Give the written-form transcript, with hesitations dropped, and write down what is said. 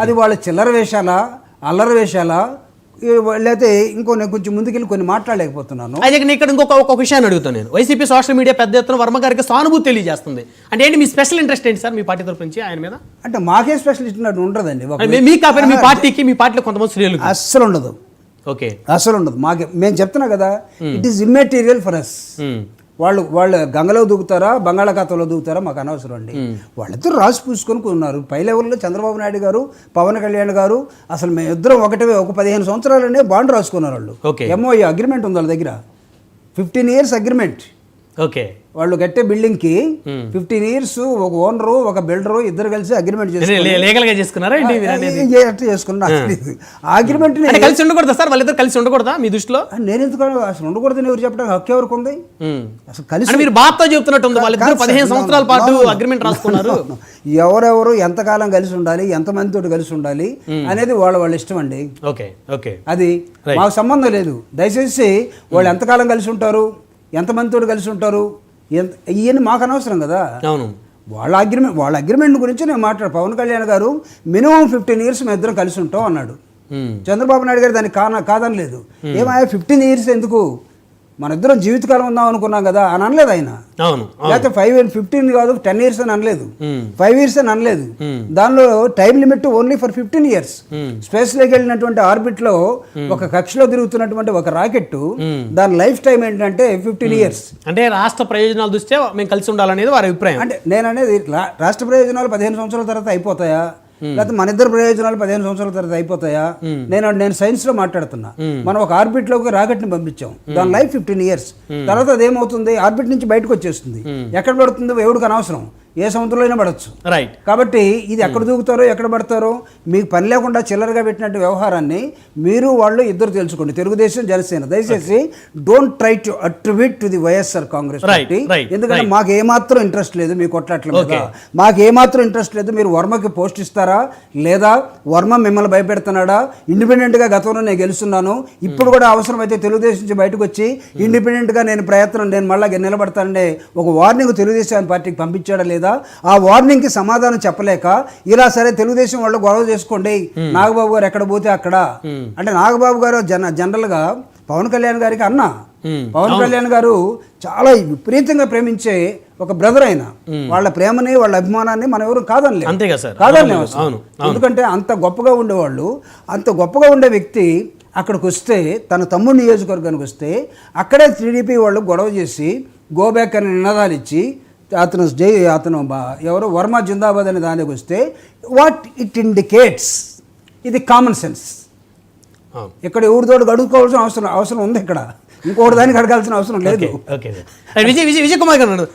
అది వాళ్ళ చిల్లర వేషాలా, అల్లర వేషాలా, లేకపోతే నేను కొంచెం ముందుకెళ్ళి కొన్ని మాట్లాడలేకపోతున్నాను. అయితే ఇక్కడ ఇంకొక విషయాన్ని అడుగుతాను నేను. వైసీపీ సోషల్ మీడియా పెద్ద ఎత్తున వర్మ గారికి సానుభూతి తెలియజేస్తుంది. అంటే ఏంటి మీ స్పెషల్ ఇంట్రెస్ట్ ఏంటి సార్ మీ పార్టీ తరపు నుంచి ఆయన మీద? అంటే మాకే స్పెషల్ ఇచ్చినట్టు ఉండదండి. మీ కాపీ మీ పార్టీలో కొంతమంది స్త్రీలు అస్సలు ఉండదు. ఓకే, అసలు ఉండదు. మేము చెప్తున్నా కదా, it is immaterial for us. వాళ్ళు గంగలో దూకుతారా, బంగాళాఖాతంలో దూకుతారా మాకు అనవసరం అండి. వాళ్ళిద్దరు రాసి పూసుకొని ఉన్నారు. పై లెవెల్లో చంద్రబాబు నాయుడు గారు, పవన్ కళ్యాణ్ గారు, అసలు మేము ఇద్దరం ఒక 15 సంవత్సరాలనే బాండ్ రాసుకున్నారు వాళ్ళు. ఎంఓఈ అగ్రిమెంట్ ఉంది వాళ్ళ దగ్గర, 15 years అగ్రిమెంట్. ఓకే, వాళ్ళు కట్టే బిల్డింగ్ కి 15 years ఒక ఓనరు, ఒక బిల్డరు ఇద్దరు కలిసి అగ్రిమెంట్ చేసుకున్నారా? అగ్రిమెంట్ కలిసి ఉండకూడదా సార్? వాళ్ళిద్దరు కలిసి ఉండకూడదా మీ దృష్టిలో? నేను ఎందుకు అసలు ఉండకూడదని ఎవరు చెప్పడానికి హక్కు ఎవరికి ఉంది? అసలు కలిసి మీరు బాధతో చెప్తున్నట్టు 15 సంవత్సరాల పాటు అగ్రిమెంట్ రాసుకున్నారు. ఎవరెవరు ఎంతకాలం కలిసి ఉండాలి, ఎంతమందితో కలిసి ఉండాలి అనేది వాళ్ళ ఇష్టం అండి. ఓకే ఓకే, అది మాకు సంబంధం లేదు. దయచేసి వాళ్ళు ఎంతకాలం కలిసి ఉంటారు, ఎంతమందితో కలిసి ఉంటారు, ఇవన్నీ మాకు అనవసరం కదా. అవును, వాళ్ళ అగ్రిమెంట్ గురించి నేను మాట్లాడు. పవన్ కళ్యాణ్ గారు మినిమం 15 years మేము ఇద్దరం కలిసి ఉంటాం అన్నాడు. చంద్రబాబు నాయుడు గారు దానికి కాదని లేదు. ఏమయ్యా 15 years ఎందుకు, మన ఇద్దరం జీవితకాలం ఉందాం అనుకున్నాం కదా అని అనలేదు ఆయన. లేకపోతే 15 కాదు 10 years అని అనలేదు, 5 years అని అనలేదు. దానిలో time limit only for 15 years. Space లోకి వెళ్ళినటువంటి ఆర్బిట్ లో ఒక కక్షలో తిరుగుతున్నటువంటి ఒక రాకెట్, దాని లైఫ్ టైం ఏంటంటే 15 years. అంటే రాష్ట్ర ప్రయోజనాలు దృష్ట్యా మేము కలిసి ఉండాలనేది వారి అభిప్రాయం. అంటే నేను అనేది రాష్ట్ర ప్రయోజనాలు 15 సంవత్సరాల తర్వాత అయిపోతాయా, లేకపోతే మన ఇద్దరు ప్రయోజనాలు 15 సంవత్సరాల తర్వాత అయిపోతాయా? నేను సైన్స్ లో మాట్లాడుతున్నా. మనం ఒక ఆర్బిట్ లోకి రాకెట్ ని పంపించాం, దాని లైఫ్ 15 years. తర్వాత అదేమవుతుంది, ఆర్బిట్ నుంచి బయటకు వచ్చేస్తుంది. ఎక్కడ పడుతుందో ఎవడికి అనవసరం, ఏ సముద్రంలో అయినా పడవచ్చు. రైట్. కాబట్టి ఇది ఎక్కడ దూకుతారో ఎక్కడ పడతారో మీకు పని లేకుండా చిల్లరగా పెట్టినట్టు వ్యవహారాన్ని మీరు వాళ్ళు ఇద్దరు తెలుసుకోండి, తెలుగుదేశం జనసేన. దయచేసి don't try to attribute to the YSR Congress party. ఎందుకంటే మాకు ఏమాత్రం ఇంట్రెస్ట్ లేదు మీ కొట్లాట్ల మీద, మాకు ఏమాత్రం ఇంట్రెస్ట్ లేదు. మీరు వర్మకి పోస్ట్ ఇస్తారా లేదా వర్మ మిమ్మల్ని భయపెడుతున్నాడా? ఇండిపెండెంట్ గా గతంలో నేను గెలుస్తున్నాను, ఇప్పుడు కూడా అవసరమైతే తెలుగుదేశం నుంచి బయటకు వచ్చి ఇండిపెండెంట్ గా నేను మళ్ళీ నిలబడతాననే ఒక వార్నింగ్ తెలుగుదేశం పార్టీకి పంపించాడా లేదా? ఆ వార్నింగ్ కి సమాధానం చెప్పలేక ఇలా సరే తెలుగుదేశం వాళ్ళు గొడవ చేసుకోండి, నాగబాబు గారు ఎక్కడ పోతే అక్కడ. అంటే నాగబాబు గారు జనరల్ గా పవన్ కళ్యాణ్ గారికి అన్న, పవన్ కళ్యాణ్ గారు చాలా విపరీతంగా ప్రేమించే ఒక బ్రదర్ అయిన. వాళ్ళ ప్రేమని వాళ్ళ అభిమానాన్ని మనం ఎవరు కాదనలేము. ఎందుకంటే అంత గొప్పగా ఉండేవాళ్ళు, అంత గొప్పగా ఉండే వ్యక్తి అక్కడికి వస్తే, తన తమ్ముడు నియోజకవర్గానికి వస్తే అక్కడే టీడీపీ వాళ్ళు గొడవ చేసి గోబ్యాక్ అని నినాదాలు ఇచ్చి అతను ఎవరు వర్మ జిందాబాద్ అనే దానికి వస్తే వాట్ ఇట్ ఇండికేట్స్, ఇది కామన్ సెన్స్. ఇక్కడ ఎవరితోటి గడుపుకోవాల్సిన అవసరం ఉంది, ఇక్కడ ఇంకోటి దానికి అడగాల్సిన అవసరం లేదు. విజయ్ కుమార్ గారు